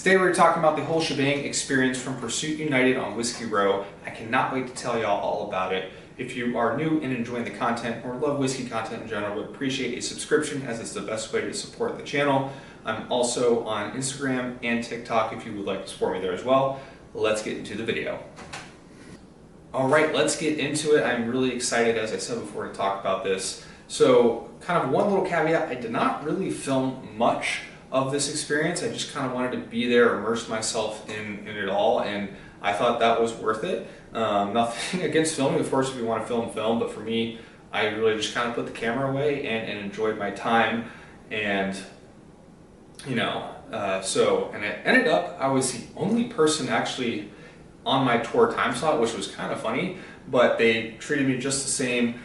Today we're talking about the Whole Shebang Experience from Pursuit United on Whiskey Row. I cannot wait to tell y'all all about it. If you are new and enjoying the content or love whiskey content in general, would appreciate a subscription as it's the best way to support the channel. I'm also on Instagram and TikTok if you would like to support me there as well. Let's get into the video. Alright, let's get into it. I'm really excited, as I said before, to talk about this. So, kind of one little caveat, I did not really film much of this experience. I just kind of wanted to be there, immerse myself in it all, and I thought that was worth it. Nothing against filming, of course, if you want to film, but for me, I really just kind of put the camera away and enjoyed my time. And you know, and it ended up, I was the only person actually on my tour time slot, which was kind of funny, but they treated me just the same,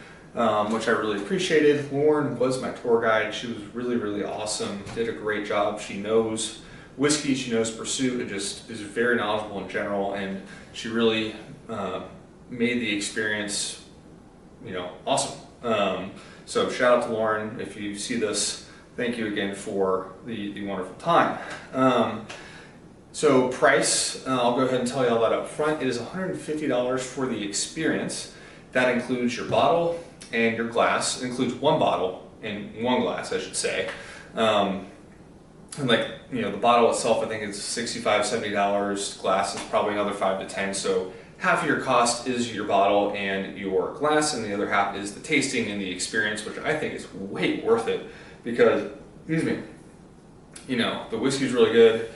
which I really appreciated. Lauren was my tour guide. She was really awesome, did a great job. She knows whiskey, she knows Pursuit, and just is very knowledgeable in general, and she really made the experience, you know, awesome. So shout out to Lauren. If you see this, thank you again for the wonderful time. So price, I'll go ahead and tell you all that up front. It is $150 for the experience. That includes your bottle and your glass. It includes one bottle and one glass, I should say. And like, you know, the bottle itself, I think it's $65, $70. Glass is probably another $5 to $10. So half of your cost is your bottle and your glass, and the other half is the tasting and the experience, which I think is way worth it because, excuse me, you know, the whiskey's really good.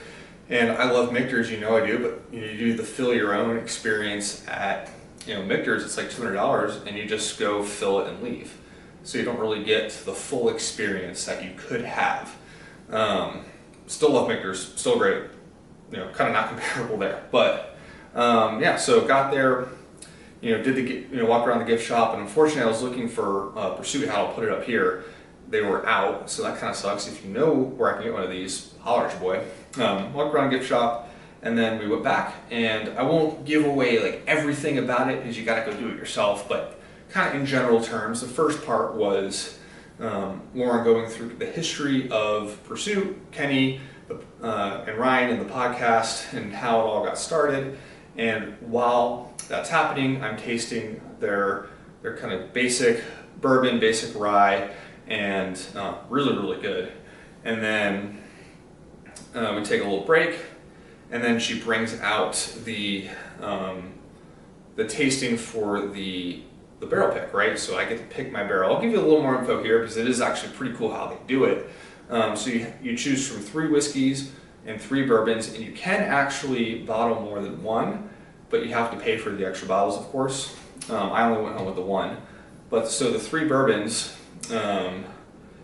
And I love Michter's, you know I do, but you do the fill your own experience at, you know, Michter's, it's like $200 and you just go fill it and leave. So you don't really get the full experience that you could have. Still love Michter's, still great, you know, kind of not comparable there. But yeah, so got there, you know, walked around the gift shop, and unfortunately I was looking for Pursuit hat. I'll put it up here. They were out, so that kind of sucks. If you know where I can get one of these, holler at your boy. Walked around the gift shop, and then we went back, and I won't give away like everything about it because you gotta go do it yourself, but kind of in general terms, the first part was Lauren going through the history of Pursuit, Kenny, and Ryan, and the podcast, and how it all got started. And while that's happening, I'm tasting their kind of basic bourbon, basic rye, and really good. And then we take a little break, and then she brings out the tasting for the barrel pick, right? So I get to pick my barrel. I'll give you a little more info here because it is actually pretty cool how they do it. So you choose from 3 whiskeys and 3 bourbons, and you can actually bottle more than one, but you have to pay for the extra bottles, of course. I only went home with the one. But so the 3 bourbons,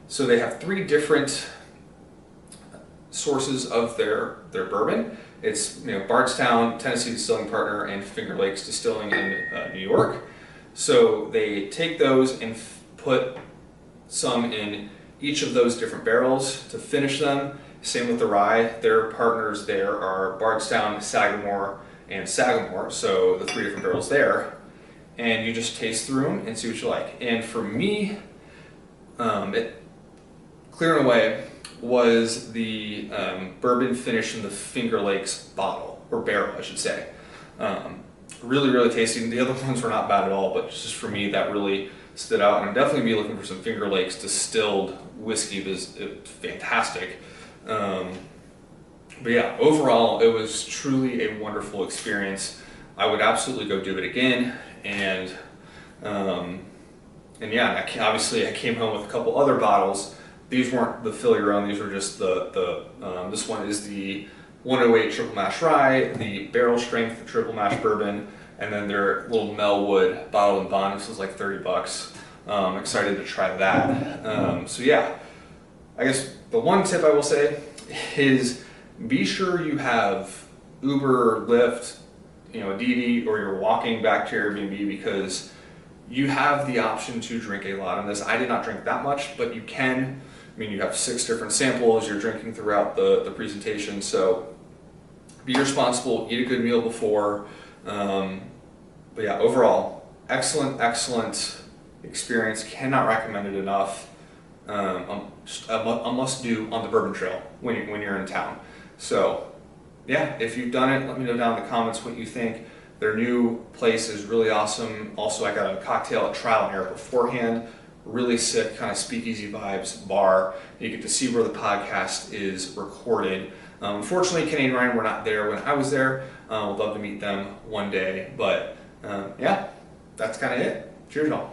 so they have 3 different sources of their bourbon. It's, you know, Bardstown, Tennessee Distilling Partner, and Finger Lakes Distilling in New York. So they take those and put some in each of those different barrels to finish them. Same with the rye. Their partners there are Bardstown, Sagamore, and Sagamore. So the 3 different barrels there. And you just taste through them and see what you like. And for me, it clear and away was the bourbon finish in the Finger Lakes bottle, or barrel I should say. Really tasty. The other ones were not bad at all, but just for me that really stood out. And I'm definitely be looking for some Finger Lakes distilled whiskey because it's fantastic. But yeah, overall it was truly a wonderful experience. I would absolutely go do it again. And yeah, obviously I came home with a couple other bottles. These weren't the fill your own, these were just this one is the 108 triple mash rye, the barrel strength triple mash bourbon, and then their little Melwood bottle and bond. This was like $30. I'm excited to try that. So yeah, I guess the one tip I will say is be sure you have Uber, Lyft, you know, Didi, or you're walking back to your Airbnb, because you have the option to drink a lot on this. I did not drink that much, but you can. I mean, you have 6 different samples you're drinking throughout the presentation, so be responsible, eat a good meal before. But yeah, overall, excellent experience. Cannot recommend it enough. A must do on the Bourbon Trail when you're in town. So yeah, if you've done it, let me know down in the comments what you think. Their new place is really awesome. Also, I got a cocktail at Trial and Error beforehand. Really sick, kind of speakeasy vibes bar. You get to see where the podcast is recorded. Unfortunately, Kenny and Ryan were not there when I was there. Would love to meet them one day. But yeah, that's kind of it. Cheers, y'all.